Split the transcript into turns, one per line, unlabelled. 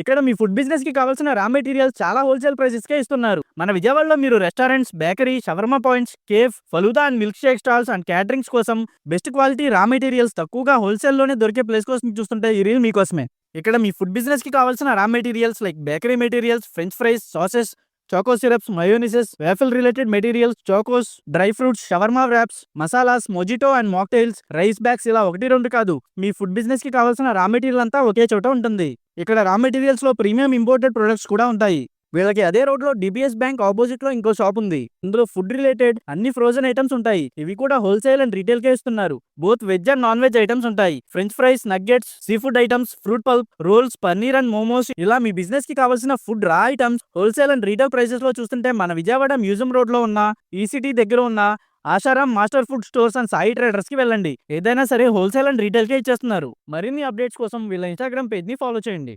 ఇక్కడ మీ food business కి కావాల్సిన రా మెటీరియల్స్ చాలా హోల్సేల్ ప్రైసెస్ కే ఇస్తున్నారు. మన విజయవాడలో మీరు restaurants, bakery, shawarma points, cafe, falooda and milk shake stalls and caterings కోసం బెస్ట్ క్వాలిటీ రా మెటీరియల్స్ తక్కువగా హోల్సేల్ లోనే దొరికే ప్లేస్ కోసం చూస్తుంటే ఈ రీల్ మీకోసమే. ఇక్కడ మీ ఫుడ్ బిజినెస్ కి కావాల్సిన raw materials like bakery materials, French fries, sauces, choco syrups, mayonnaises, waffle related materials, chocos, dry fruits, shawarma wraps, masalas, mojito and mocktails, rice bags ఇలా 1, 2 కాదు. మీ ఫుడ్ బిజినెస్ కి కావాల్సిన రా మెటీరియల్ అంతా ఒకే చోట ఉంటుంది. ఇక్కడ రా మెటీరియల్స్ లో ప్రీమియం ఇంపోర్టెడ్ ప్రొడక్ట్స్ కూడా ఉంటాయి. వీళ్ళకి అదే రోడ్ లో డిబిఎస్ బ్యాంక్ ఆపోజిట్ లో ఇంకో షాప్ ఉంది. ఇందులో ఫుడ్ రిలేటెడ్ అన్ని ఫ్రోజన్ ఐటమ్స్ ఉంటాయి. ఇవి కూడా హోల్సేల్ అండ్ రీటైల్ కే ఇస్తున్నారు. Both veg and non veg items ఉంటాయి. French fries, nuggets, sea food items, fruit pulp, rolls, paneer and momos ఇలా మీ బిజినెస్ కి కావాల్సిన food raw items wholesale and retail prices లో చూస్తుంటే మన విజయవాడ మ్యూజియం రోడ్ లో ఉన్న ఈసిటీ దగ్గర ఉన్న Asaram master food stores and Sai traders కి వెళ్ళండి. ఏదైనా సరే హోల్సేల్ అండ్ రీటైల్ కే ఇచ్చేస్తున్నారు. మరిన్ని అప్డేట్స్ కోసం వీళ్ళ ఇన్స్టాగ్రామ్ పేజ్ ని ఫాలో చేయండి.